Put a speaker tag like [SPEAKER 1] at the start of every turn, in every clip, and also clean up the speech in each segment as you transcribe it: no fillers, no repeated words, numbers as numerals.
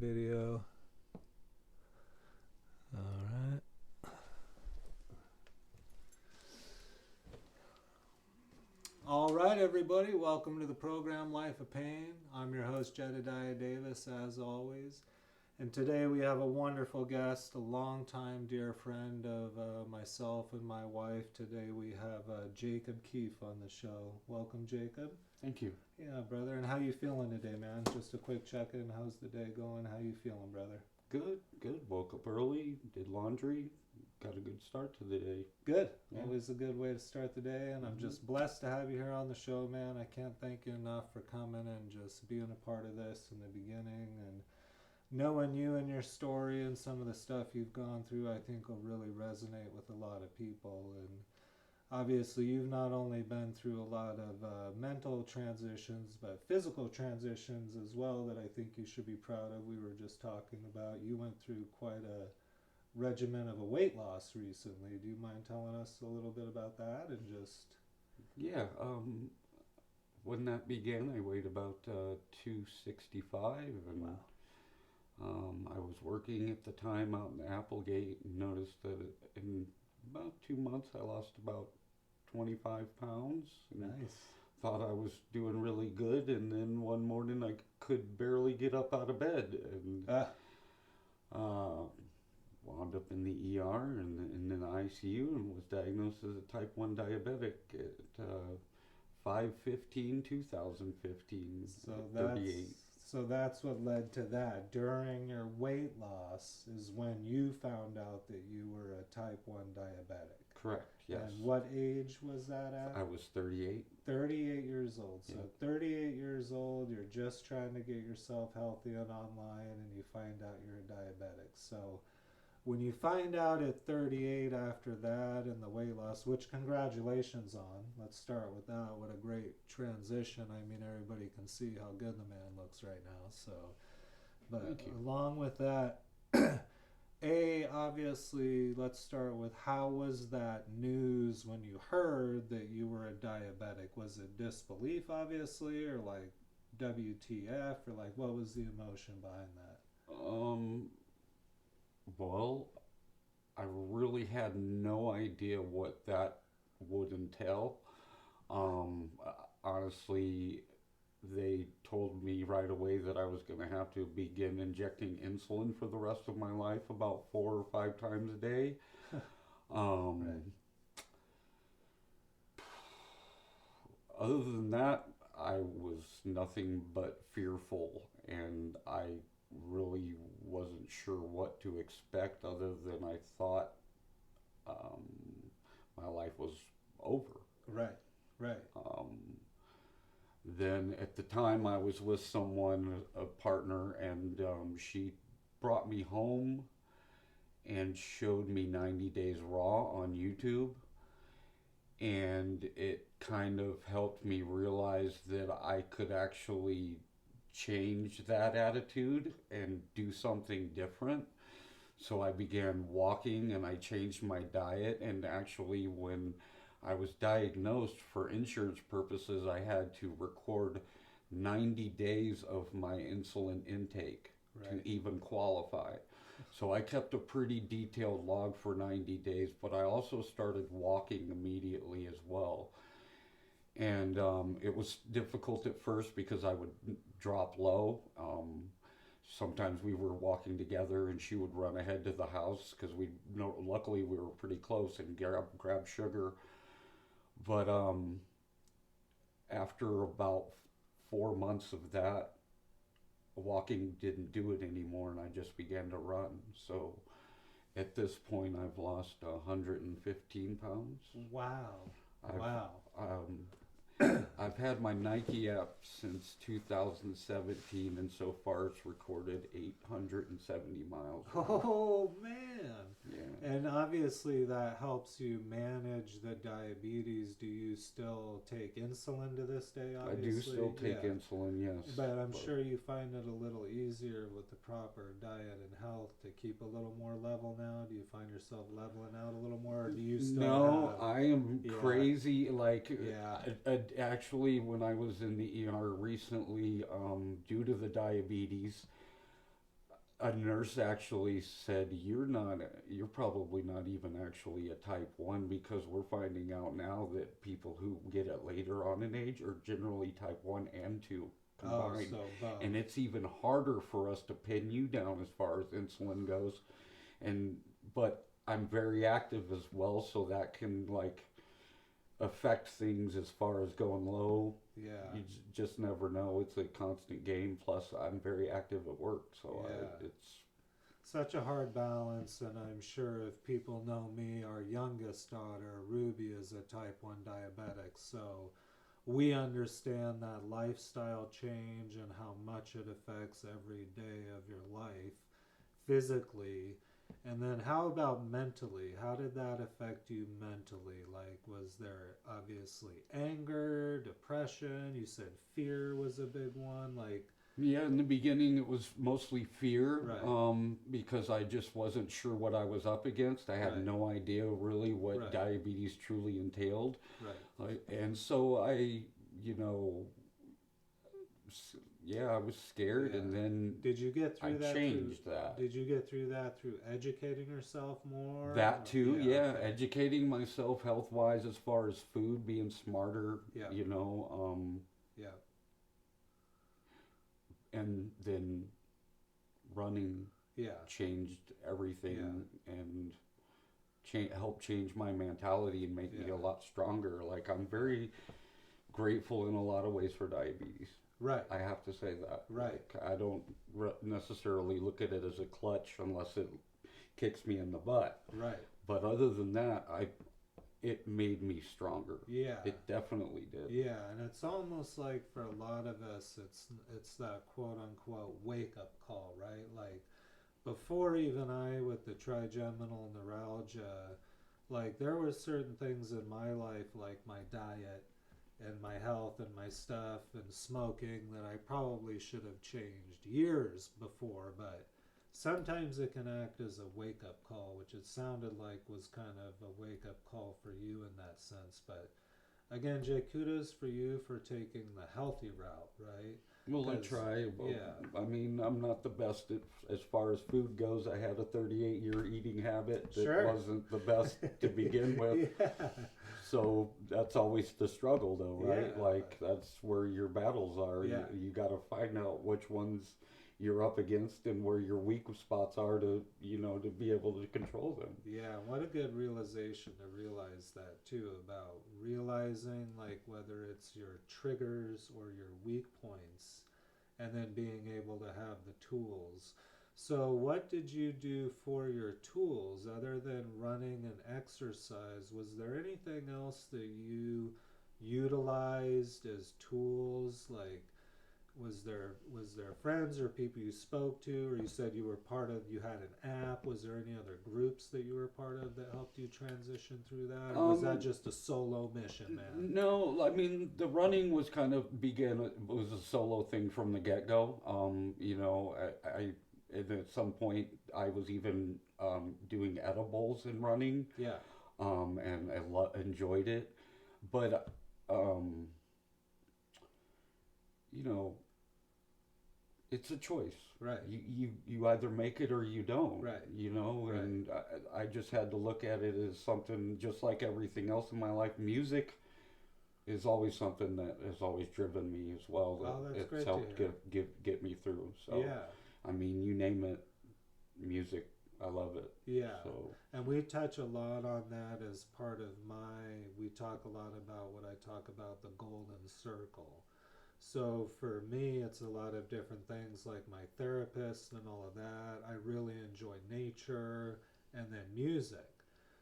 [SPEAKER 1] Video. All right. All right, everybody. Welcome to the program Life of Pain. I'm your host, Jedediah Davis, as always. And today we have a wonderful guest, a longtime dear friend of myself and my wife. Today we have Jacob Keef on the show. Welcome, Jacob.
[SPEAKER 2] Thank you.
[SPEAKER 1] Yeah, brother. And how you feeling today, man? Just a quick check-in. How's the day going? How you feeling, brother?
[SPEAKER 2] Good. Woke up early, did laundry, got a good start to the day.
[SPEAKER 1] Good.
[SPEAKER 2] Yeah.
[SPEAKER 1] Always a good way to start the day, and I'm just blessed to have you here on the show, man. I can't thank you enough for coming and just being a part of this in the beginning, and knowing you and your story and some of the stuff you've gone through, I think will really resonate with a lot of people. And obviously you've not only been through a lot of mental transitions, but physical transitions as well that I think you should be proud of. We were just talking about, you went through quite a regimen of a weight loss recently. Do you mind telling us a little bit about that? And just
[SPEAKER 2] Yeah, when that began, I weighed about 265, and
[SPEAKER 1] wow.
[SPEAKER 2] I was working at the time out in Applegate and noticed that in about 2 months I lost about 25 pounds. And
[SPEAKER 1] Nice.
[SPEAKER 2] thought I was doing really good, and then one morning I could barely get up out of bed, and uh, wound up in the ER and in the ICU and was diagnosed as a type 1 diabetic at 5/15/2015,
[SPEAKER 1] So
[SPEAKER 2] at 38.
[SPEAKER 1] that's what led to that. During your weight loss is when you found out that you were a type 1 diabetic.
[SPEAKER 2] Correct, yes.
[SPEAKER 1] And what age was that at?
[SPEAKER 2] I was 38.
[SPEAKER 1] 38 years old. So
[SPEAKER 2] Yeah.
[SPEAKER 1] 38 years old, you're just trying to get yourself healthy and online, and you find out you're a diabetic. So when you find out at 38 after that and the weight loss, which congratulations on, let's start with that. What a great transition. I mean, everybody can see how good the man looks right now. So, but
[SPEAKER 2] Thank you.
[SPEAKER 1] along with that, obviously, let's start with, how was that news when you heard that you were a diabetic? Was it disbelief, obviously, or like WTF, or like what was the emotion behind that?
[SPEAKER 2] Well, I really had no idea what that would entail. Honestly, they told me right away that I was going to have to begin injecting insulin for the rest of my life, about 4 or 5 times a day.
[SPEAKER 1] Right.
[SPEAKER 2] Other than that, I was nothing but fearful, and I really wasn't sure what to expect, other than I thought my life was over.
[SPEAKER 1] Right.
[SPEAKER 2] Then at the time I was with someone, a partner, and she brought me home and showed me 90 Days Raw on YouTube. And it kind of helped me realize that I could actually change that attitude and do something different. So I began walking and I changed my diet, and actually when I was diagnosed, for insurance purposes, I had to record 90 days of my insulin intake
[SPEAKER 1] Right.
[SPEAKER 2] to even qualify. So I kept a pretty detailed log for 90 days, but I also started walking immediately as well. And it was difficult at first because I would drop low. Sometimes we were walking together and she would run ahead to the house because luckily we were pretty close, and grab sugar. But after about 4 months of that, walking didn't do it anymore, and I just began to run. So at this point, I've lost 115 pounds.
[SPEAKER 1] Wow.
[SPEAKER 2] I've,
[SPEAKER 1] Wow.
[SPEAKER 2] I've had my Nike app since 2017, and so far it's recorded 870 miles.
[SPEAKER 1] Oh, man.
[SPEAKER 2] Yeah.
[SPEAKER 1] And obviously that helps you manage the diabetes. Do you still take insulin to this day,
[SPEAKER 2] I
[SPEAKER 1] obviously?
[SPEAKER 2] do still take
[SPEAKER 1] Yeah.
[SPEAKER 2] insulin, yes.
[SPEAKER 1] But I'm sure you find it a little easier with the proper diet and health to keep a little more level now. Do you find yourself leveling out a little more, or do you still
[SPEAKER 2] No,
[SPEAKER 1] have...
[SPEAKER 2] I am
[SPEAKER 1] Yeah.
[SPEAKER 2] crazy. Like,
[SPEAKER 1] Yeah.
[SPEAKER 2] actually, when I was in the ER recently, due to the diabetes, a nurse actually said, you're probably not even actually a type 1, because we're finding out now that people who get it later on in age are generally type 1 and 2
[SPEAKER 1] Oh,
[SPEAKER 2] combined.
[SPEAKER 1] so both.
[SPEAKER 2] And it's even harder for us to pin you down as far as insulin goes. And but I'm very active as well, so that can like affect things as far as going low.
[SPEAKER 1] Yeah.
[SPEAKER 2] You just never know. It's a constant game. Plus, I'm very active at work, so
[SPEAKER 1] Yeah.
[SPEAKER 2] it's
[SPEAKER 1] Such a hard balance, and I'm sure if people know me, our youngest daughter, Ruby, is a type 1 diabetic, so we understand that lifestyle change and how much it affects every day of your life physically. And then how about mentally? How did that affect you mentally? Like, was there obviously anger, depression? You said fear was a big one. Like,
[SPEAKER 2] yeah. In the beginning, it was mostly fear,
[SPEAKER 1] right,
[SPEAKER 2] because I just wasn't sure what I was up against. I had
[SPEAKER 1] right,
[SPEAKER 2] no idea really what
[SPEAKER 1] right,
[SPEAKER 2] diabetes truly entailed,
[SPEAKER 1] right.
[SPEAKER 2] and so you know, yeah, I was scared,
[SPEAKER 1] Yeah.
[SPEAKER 2] and then
[SPEAKER 1] Did you get
[SPEAKER 2] I
[SPEAKER 1] through that through?
[SPEAKER 2] changed that.
[SPEAKER 1] Did you get through that through educating yourself more?
[SPEAKER 2] That too,
[SPEAKER 1] Yeah.
[SPEAKER 2] yeah.
[SPEAKER 1] Okay.
[SPEAKER 2] Educating myself health wise as far as food, being smarter,
[SPEAKER 1] Yeah. Yeah.
[SPEAKER 2] and then running
[SPEAKER 1] Yeah.
[SPEAKER 2] changed everything,
[SPEAKER 1] Yeah.
[SPEAKER 2] and helped change my mentality and make me a
[SPEAKER 1] Yeah.
[SPEAKER 2] lot stronger. Like, I'm very grateful in a lot of ways for diabetes.
[SPEAKER 1] Right.
[SPEAKER 2] I have to say that.
[SPEAKER 1] Right.
[SPEAKER 2] Like, I don't necessarily look at it as a clutch unless it kicks me in the butt.
[SPEAKER 1] Right.
[SPEAKER 2] But other than that, it made me stronger.
[SPEAKER 1] Yeah.
[SPEAKER 2] It definitely did.
[SPEAKER 1] Yeah, and it's almost like for a lot of us, it's that quote unquote wake up call, right? Like before even I with the trigeminal neuralgia, like there were certain things in my life, like my diet and my health and my stuff and smoking, that I probably should have changed years before, but sometimes it can act as a wake up call, which it sounded like was kind of a wake up call for you in that sense. But again, Jay, kudos for you for taking the healthy route, right?
[SPEAKER 2] Well, I
[SPEAKER 1] 'Cause,
[SPEAKER 2] try.
[SPEAKER 1] yeah,
[SPEAKER 2] I mean, I'm not the best as far as food goes. I had a 38-year eating habit that
[SPEAKER 1] sure.
[SPEAKER 2] wasn't the best to begin with.
[SPEAKER 1] Yeah,
[SPEAKER 2] So that's always the struggle, though, right?
[SPEAKER 1] yeah,
[SPEAKER 2] Like, that's where your battles are.
[SPEAKER 1] yeah,
[SPEAKER 2] You got to find out which ones you're up against and where your weak spots are to, to be able to control them.
[SPEAKER 1] yeah. What a good realization to realize that too, about realizing like whether it's your triggers or your weak points, and then being able to have the tools. So, what did you do for your tools other than running and exercise? Was there anything else that you utilized as tools? Like, was there friends or people you spoke to, or you said you were part of? You had an app. Was there any other groups that you were part of that helped you transition through that, or was that just a solo mission, man?
[SPEAKER 2] No, I mean, the running was kind of was a solo thing from the get go. I and at some point I was even doing edibles and running,
[SPEAKER 1] Yeah,
[SPEAKER 2] and I enjoyed it, but you know, it's a choice.
[SPEAKER 1] right,
[SPEAKER 2] You either make it or you don't.
[SPEAKER 1] right, right.
[SPEAKER 2] And I just had to look at it as something just like everything else in my life. Music is always something that has always driven me as well.
[SPEAKER 1] Oh, that's
[SPEAKER 2] It's
[SPEAKER 1] great to
[SPEAKER 2] helped
[SPEAKER 1] hear.
[SPEAKER 2] get me through. So
[SPEAKER 1] Yeah,
[SPEAKER 2] I mean, you name it, music, I love it.
[SPEAKER 1] yeah.
[SPEAKER 2] So
[SPEAKER 1] And we touch a lot on that as part of we talk a lot about what I talk about, the golden circle. So for me, it's a lot of different things like my therapist and all of that. I really enjoy nature and then music.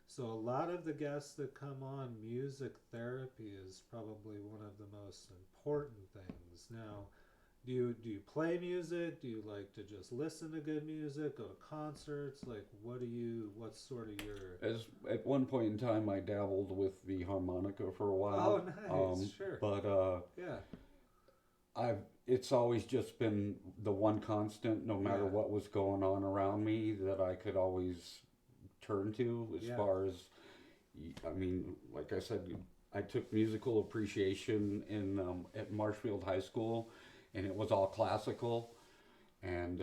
[SPEAKER 1] So a lot of the guests that come on, music therapy is probably one of the most important things. Now, do you play music? Do you like to just listen to good music? Go to concerts? Like, what's sort of your?
[SPEAKER 2] as at one point in time, I dabbled with the harmonica for a while.
[SPEAKER 1] Oh, nice, sure,
[SPEAKER 2] But
[SPEAKER 1] yeah,
[SPEAKER 2] it's always just been the one constant, no matter
[SPEAKER 1] yeah,
[SPEAKER 2] what was going on around me, that I could always turn to as
[SPEAKER 1] yeah,
[SPEAKER 2] far as, I mean, like I said, I took musical appreciation in at Marshfield High School, and it was all classical. and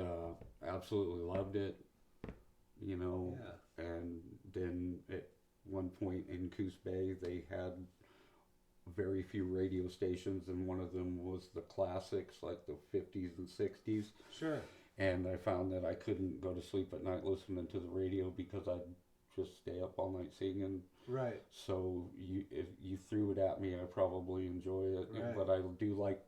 [SPEAKER 2] absolutely loved it, you know.
[SPEAKER 1] Yeah.
[SPEAKER 2] And then at one point in Coos Bay, they had very few radio stations, and one of them was the classics, like the 50s and 60s.
[SPEAKER 1] Sure.
[SPEAKER 2] And I found that I couldn't go to sleep at night listening to the radio because I'd just stay up all night singing.
[SPEAKER 1] Right.
[SPEAKER 2] So if you threw it at me, I probably enjoy it.
[SPEAKER 1] Right.
[SPEAKER 2] But I do like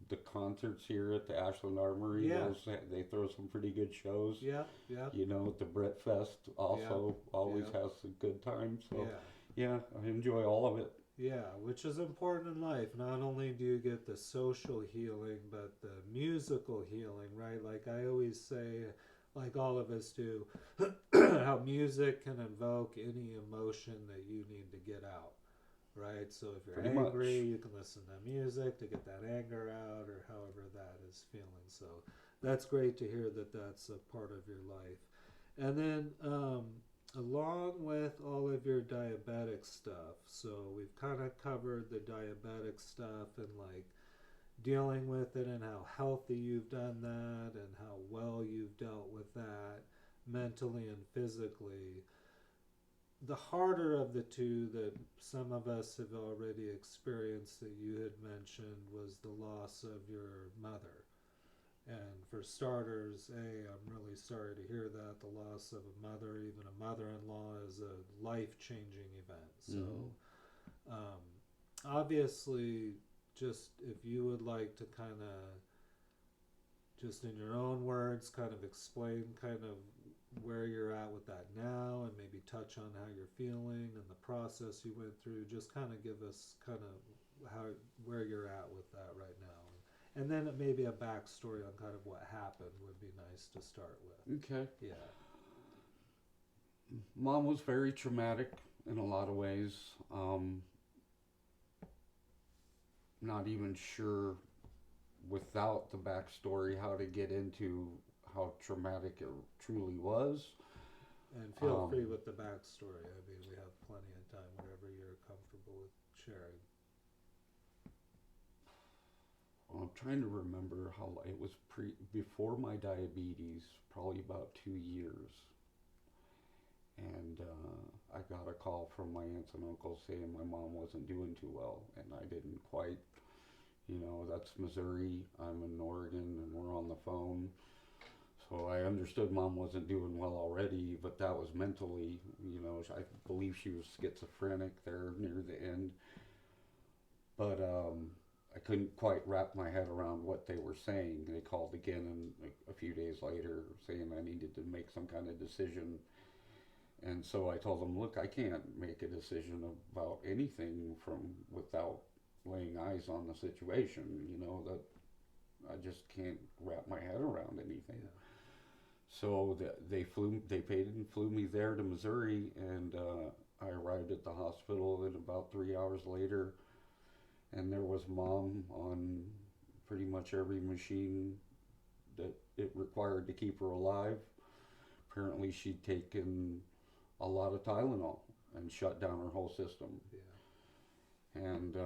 [SPEAKER 2] the concerts here at the Ashland Armory.
[SPEAKER 1] Yeah.
[SPEAKER 2] They throw some pretty good shows.
[SPEAKER 1] Yeah. Yeah.
[SPEAKER 2] You know, the Brett Fest also always has a good time. So yeah, I enjoy all of it.
[SPEAKER 1] Yeah, which is important in life. Not only do you get the social healing, but the musical healing, right? Like I always say, like all of us do, how music can invoke any emotion that you need to get out, right? So if you're
[SPEAKER 2] Pretty
[SPEAKER 1] angry,
[SPEAKER 2] much.
[SPEAKER 1] you can listen to music to get that anger out or however that is feeling. So that's great to hear that that's a part of your life. And then, along with all of your diabetic stuff, so we've kind of covered the diabetic stuff and like dealing with it and how healthy you've done that and how well you've dealt with that mentally and physically. The harder of the two that some of us have already experienced that you had mentioned was the loss of your mother. And for starters, I'm really sorry to hear that. The loss of a mother, even a mother-in-law, is a life-changing event. So, obviously, just if you would like to kind of, just in your own words, kind of explain kind of where you're at with that now, and maybe touch on how you're feeling and the process you went through. Just kind of give us kind of how where you're at with that right now. And then maybe a backstory on kind of what happened would be nice to start with.
[SPEAKER 2] Okay.
[SPEAKER 1] Yeah.
[SPEAKER 2] Mom was very traumatic in a lot of ways. Not even sure without the backstory how to get into how traumatic it truly was.
[SPEAKER 1] And feel free with the backstory. I mean, we have plenty of time, whatever you're comfortable with sharing.
[SPEAKER 2] I'm trying to remember how it was before my diabetes, probably about 2 years. And I got a call from my aunts and uncles saying my mom wasn't doing too well, and I didn't quite, that's Missouri, I'm in Oregon, and we're on the phone. So I understood mom wasn't doing well already, but that was mentally, I believe she was schizophrenic there near the end. But I couldn't quite wrap my head around what they were saying. They called again and a few days later saying I needed to make some kind of decision. And so I told them, look, I can't make a decision about anything without laying eyes on the situation, that I just can't wrap my head around anything. Yeah. So they paid and flew me there to Missouri, and I arrived at the hospital, and about 3 hours later, and there was mom on pretty much every machine that it required to keep her alive. Apparently she'd taken a lot of Tylenol and shut down her whole system. Yeah. And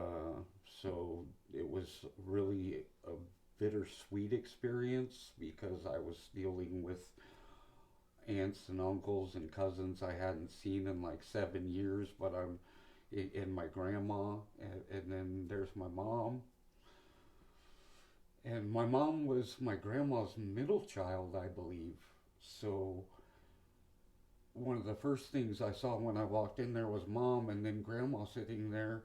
[SPEAKER 2] so it was really a bittersweet experience because I was dealing with aunts and uncles and cousins I hadn't seen in like 7 years, but and my grandma, and then there's my mom. And my mom was my grandma's middle child, I believe. So one of the first things I saw when I walked in there was mom and then grandma sitting there.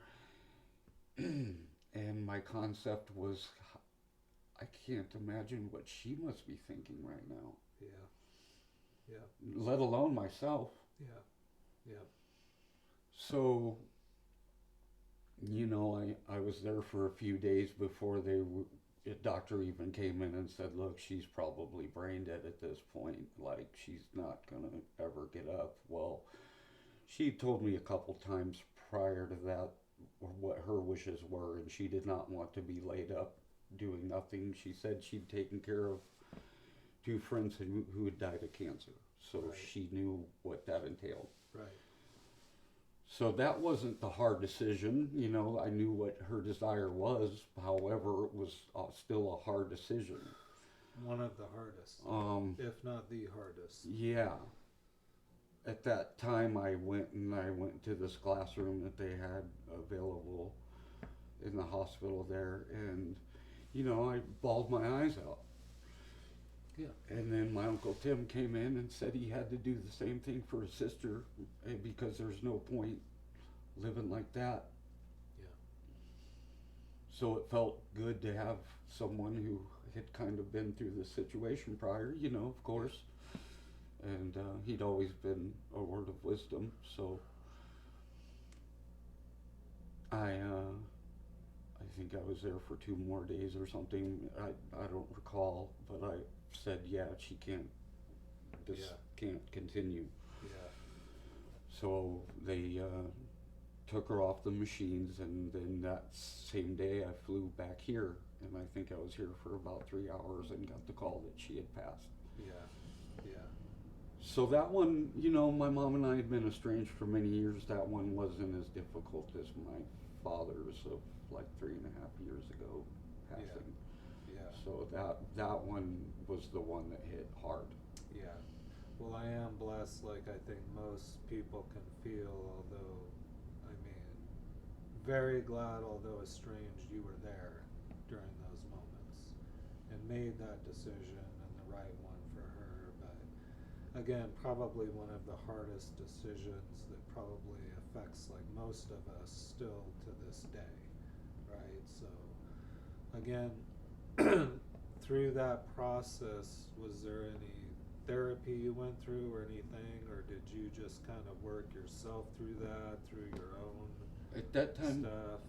[SPEAKER 2] And my concept was, I can't imagine what she must be thinking right now.
[SPEAKER 1] Yeah. Yeah.
[SPEAKER 2] Let alone myself.
[SPEAKER 1] Yeah. Yeah.
[SPEAKER 2] So, I was there for a few days before the doctor even came in and said, look, she's probably brain dead at this point. Like, she's not going to ever get up. Well, she told me a couple times prior to that what her wishes were, and she did not want to be laid up doing nothing. She said she'd taken care of 2 friends who had died of cancer. So right. She knew what that entailed.
[SPEAKER 1] Right.
[SPEAKER 2] So that wasn't the hard decision. I knew what her desire was. However, it was still a hard decision.
[SPEAKER 1] One of the hardest, if not the hardest.
[SPEAKER 2] Yeah. At that time, I went to this classroom that they had available in the hospital there, and I bawled my eyes out.
[SPEAKER 1] Yeah.
[SPEAKER 2] And then my Uncle Tim came in and said he had to do the same thing for his sister, because there's no point living like that.
[SPEAKER 1] Yeah.
[SPEAKER 2] So it felt good to have someone who had kind of been through this situation prior, of course. And he'd always been a word of wisdom. So I think I was there for 2 more days or something. I don't recall, but I said, yeah, she can't. This can't continue.
[SPEAKER 1] Yeah.
[SPEAKER 2] So they took her off the machines, and then that same day I flew back here, and I think I was here for about 3 hours and got the call that she had passed.
[SPEAKER 1] Yeah. Yeah.
[SPEAKER 2] So that one, my mom and I had been estranged for many years. That one wasn't as difficult as my father's of like 3.5 years ago passing.
[SPEAKER 1] Yeah.
[SPEAKER 2] So that one was the one that hit hard.
[SPEAKER 1] Yeah. Well, I am blessed, like I think most people can feel, although, I mean, very glad, although estranged, you were there during those moments and made that decision and the right one for her. But again, probably one of the hardest decisions that probably affects like most of us still to this day, right? So again, through that process, was there any therapy you went through or anything, or did you just kind of work yourself through that, through your own
[SPEAKER 2] At that time,
[SPEAKER 1] stuff?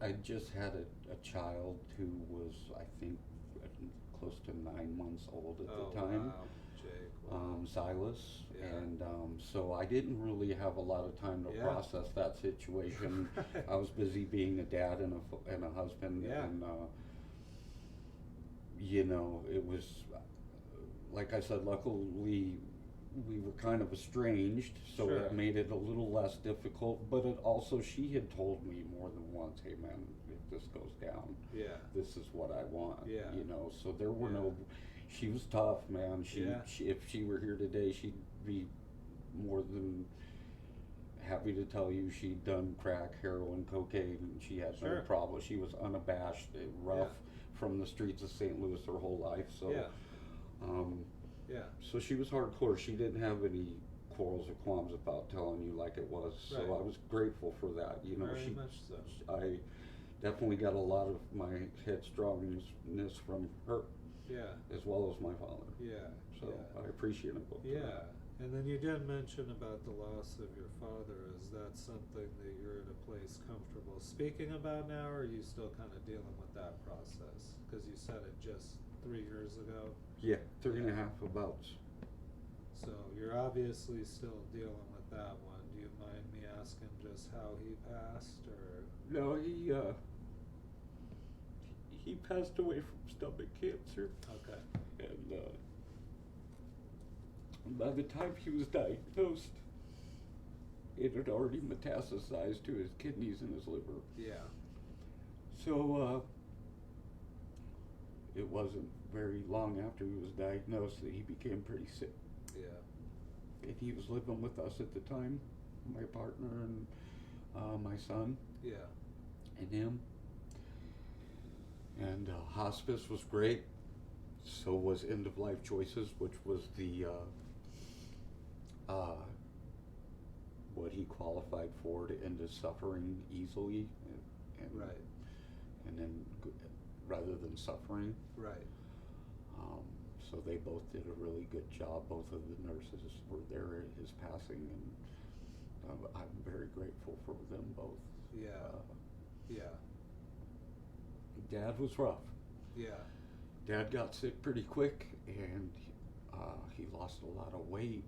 [SPEAKER 2] I just had a child who was, I think, close to 9 months old at the time.
[SPEAKER 1] Wow, Jake. Wow.
[SPEAKER 2] Silas.
[SPEAKER 1] Yeah.
[SPEAKER 2] And so I didn't really have a lot of time to process that situation.
[SPEAKER 1] Right.
[SPEAKER 2] I was busy being a dad and a husband.
[SPEAKER 1] Yeah.
[SPEAKER 2] And, it was, like I said, luckily we were kind of estranged, so
[SPEAKER 1] Sure.
[SPEAKER 2] that made it a little less difficult. But it also, she had told me more than once, hey man, if this goes down,
[SPEAKER 1] Yeah.
[SPEAKER 2] this is what I want.
[SPEAKER 1] Yeah.
[SPEAKER 2] So there were
[SPEAKER 1] Yeah.
[SPEAKER 2] no, she was tough, man. She,
[SPEAKER 1] Yeah.
[SPEAKER 2] if she were here today, she'd be more than happy to tell you she'd done crack, heroin, cocaine, and she had
[SPEAKER 1] Sure.
[SPEAKER 2] no problem. She was unabashed, rough from the streets of St. Louis her whole life. So,
[SPEAKER 1] Yeah. Yeah.
[SPEAKER 2] so she was hardcore. She didn't have any quarrels or qualms about telling you like it was. So
[SPEAKER 1] Right.
[SPEAKER 2] I was grateful for that.
[SPEAKER 1] Very much so.
[SPEAKER 2] I definitely got a lot of my headstrongness from her,
[SPEAKER 1] Yeah.
[SPEAKER 2] as well as my father.
[SPEAKER 1] Yeah.
[SPEAKER 2] So
[SPEAKER 1] Yeah.
[SPEAKER 2] I appreciate them both. for
[SPEAKER 1] Yeah,
[SPEAKER 2] that.
[SPEAKER 1] and then you did mention about the loss of your father. Is that something that you're at a place comfortable speaking about now, or are you still kind of dealing with that process? Because you said it just 3 years ago.
[SPEAKER 2] Yeah, 3.5 about.
[SPEAKER 1] So you're obviously still dealing with that one. Do you mind me asking just how he passed, or?
[SPEAKER 2] No, he passed away from stomach cancer,
[SPEAKER 1] Okay.
[SPEAKER 2] and by the time he was diagnosed, it had already metastasized to his kidneys and his liver.
[SPEAKER 1] Yeah.
[SPEAKER 2] So it wasn't very long after he was diagnosed that he became pretty sick.
[SPEAKER 1] Yeah.
[SPEAKER 2] And he was living with us at the time, my partner and my son
[SPEAKER 1] Yeah.
[SPEAKER 2] and him. And hospice was great. So was End of Life Choices, which was the what he qualified for to end his suffering easily, and
[SPEAKER 1] Right.
[SPEAKER 2] and then rather than suffering.
[SPEAKER 1] Right.
[SPEAKER 2] So they both did a really good job. Both of the nurses were there at his passing, and I'm very grateful for them both.
[SPEAKER 1] Yeah. Yeah.
[SPEAKER 2] Dad was rough.
[SPEAKER 1] Yeah.
[SPEAKER 2] Dad got sick pretty quick, and he lost a lot of weight,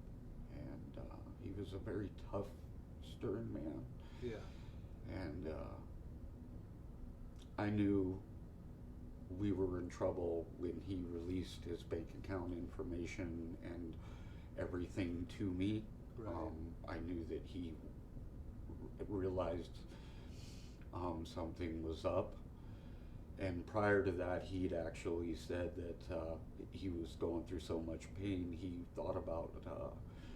[SPEAKER 2] and he was a very tough, stern man.
[SPEAKER 1] Yeah.
[SPEAKER 2] And I knew we were in trouble when he released his bank account information and everything to me.
[SPEAKER 1] Right.
[SPEAKER 2] I knew that he realized something was up, And prior to that, he'd actually said that he was going through so much pain, he thought about